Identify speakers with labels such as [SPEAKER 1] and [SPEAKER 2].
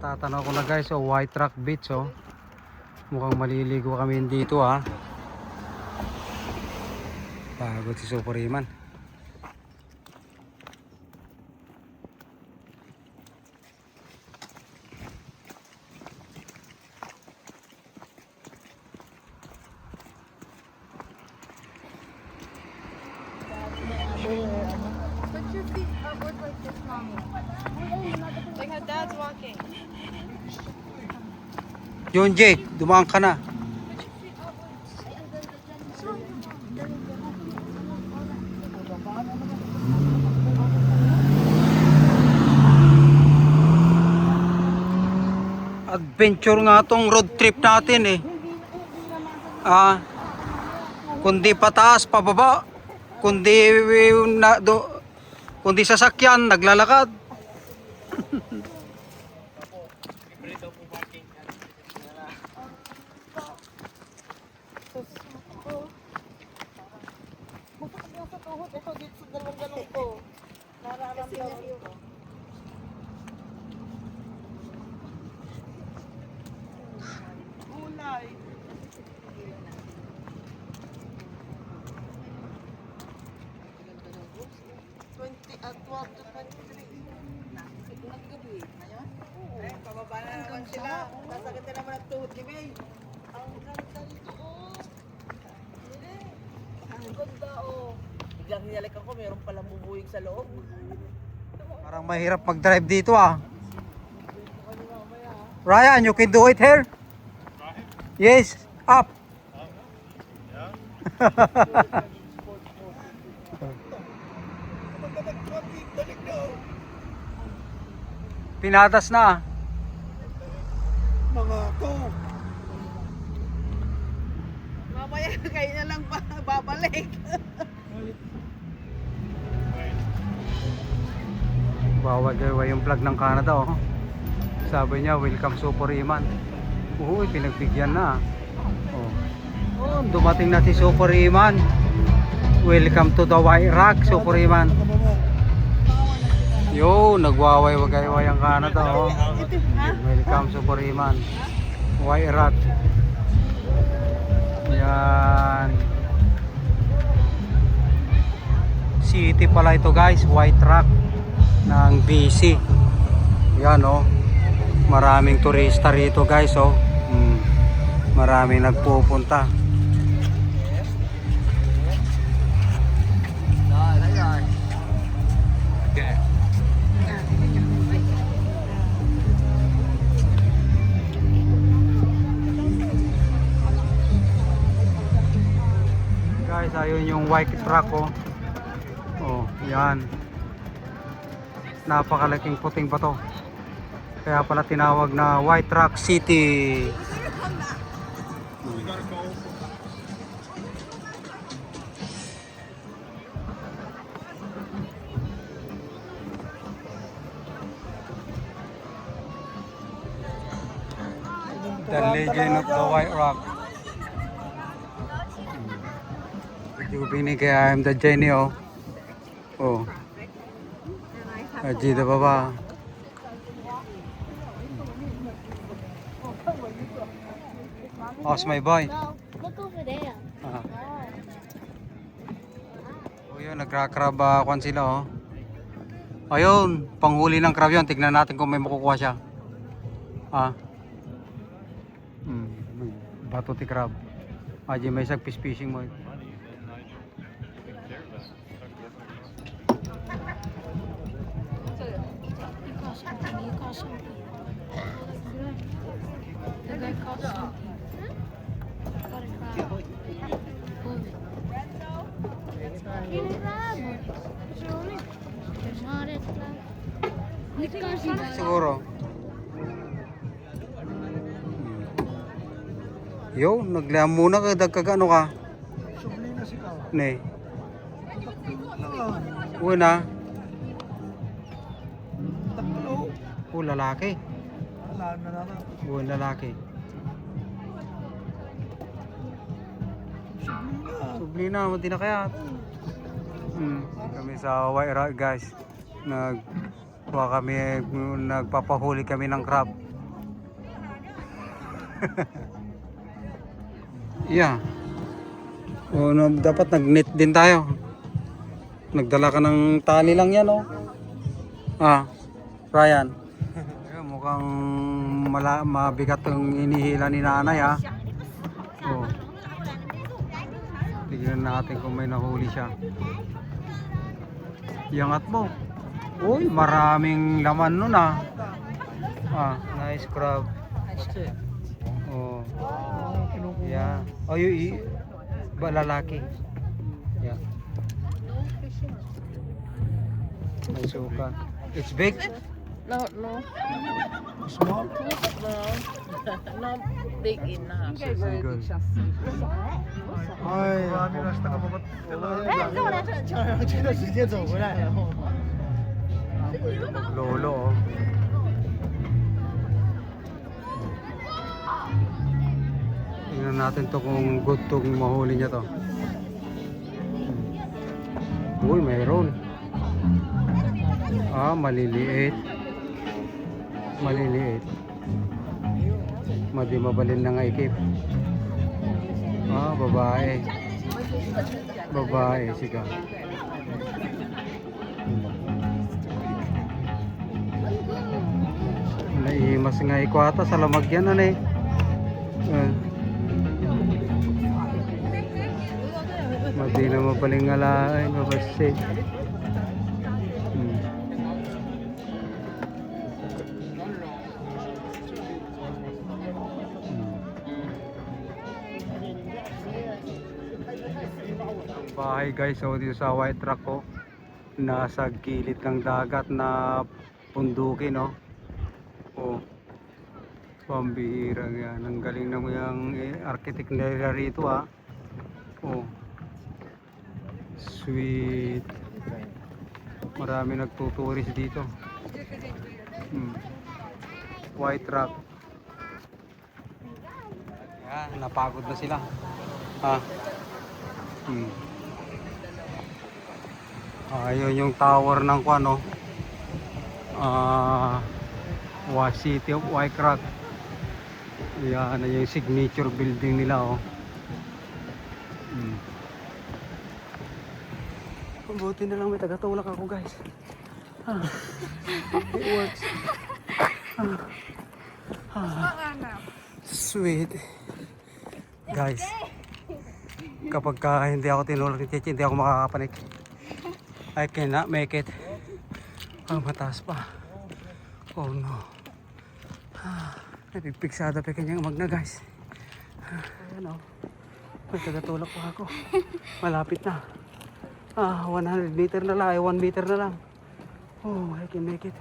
[SPEAKER 1] Natatanaw ko na guys, oh, White Rock Beach, oh. Mukhang maliligo kami dito, ha. Pagod si Super Iman.
[SPEAKER 2] Put your feet upward like this, mommy. Like how dad's walking.
[SPEAKER 1] Junji, dumaan ka na. Adventure nga tong road trip natin eh. Kundi pataas, pababa. Kundi sasakyan, naglalakad.
[SPEAKER 3] At 12 to 23. Naggabi. Ngayon? Eh, pababa na naman sila. Sasakit na naman ang tuhod ni May. Ang ganda nito, oh. Ang ganda, oh. Biglang hinalikan ko, mayroon palang bubuhig sa loob.
[SPEAKER 1] Parang mahirap mag-drive dito, ah. Ryan, you can do it here? Yes, up. Pinatas na.
[SPEAKER 3] Mga to. Mamaya kayo na lang babalik.
[SPEAKER 1] Bawal gawa yung plug ng Canada, oh. Sabi niya, welcome Super Iman. Uy, pinagbigyan na. Oh, dumating na si Super Iman. Welcome to the White Rock, Super Iman. Yo, nagwaway-wagay ang Canada, oh. Welcome Super Iman. White Rock. Yan. City pala ito guys, White Rock ng BC. Yan, oh. Maraming turista rito guys, oh. Maraming nagpupunta. Guys, ayun yung White Rock, oh. Oh, yan. Napakalaking puting pa to. Kaya pala tinawag na White Rock City. The Legend of the White Rock. Yung binigay, I'm the Jenny, oh. Oh. Aji the baba. How's my boy?
[SPEAKER 2] No, look over there.
[SPEAKER 1] Oh, yun, nagka-crab kwan sila, oh. Ayun, panghuli ng crab yun. Tignan natin kung may makukuha siya. Bato ti crab. Aji may isang fish fishing mo.
[SPEAKER 2] The guy called something. Got a crab.
[SPEAKER 1] Siguro. Yo, naglayam muna ka, dagkagano ka? Ne. Una. Lalaki. Lalaki. Subli na, mati na kaya. Kami sa White Rock guys. Nagpapahuli kami ng crab. Yeah. O, dapat nag-net din tayo. Nagdala ka ng tali lang yan, oh. Ryan. Ayun, mukhang mabigat yung inihila ni nanay, ha. Oh. Tignan natin kung may nahuli siya. Iangat mo. Uy, maraming laman nun, ah. Nice crab. Oh. Yeah. Oh, lalaki. Yeah. May suka. It's big?
[SPEAKER 3] No.
[SPEAKER 1] Small?
[SPEAKER 3] No. Not big enough.
[SPEAKER 1] Good. Ay, lolo, oh. Tingnan natin to kung good to mahuli niya to. Uy, mayroon. Maliliit. Madi mabalin na nga ikip. Babae, siga. Naimas nga ikwata sa lamagyan na eh. Madi na mabaling alain, mabasik. Bahay guys, so dito sa White Rock ko, nasa gilid ng dagat na pundukin, no? Oh, pambihira yan. Ang galing naman yung architect nila rito, ha. Oh, sweet. Marami nagtuturis dito. White Rock. Yan, napagod na sila. Ayun yung tower ng kuano. City of White Rock. Yan yung signature building nila, oh. Buti na lang may tagatulak ako, guys. It works. Sweet. Guys, kapag hindi ako tinulak ni Cheche, hindi ako makakapanik. I cannot make it. Mataas pa. Oh no. Napigpiksada pa kanyang magna, guys. Ayan, oh. May tagatulak pa ako. Malapit na. 100 meter na lang. 1 meter na lang. Oh, I can make it.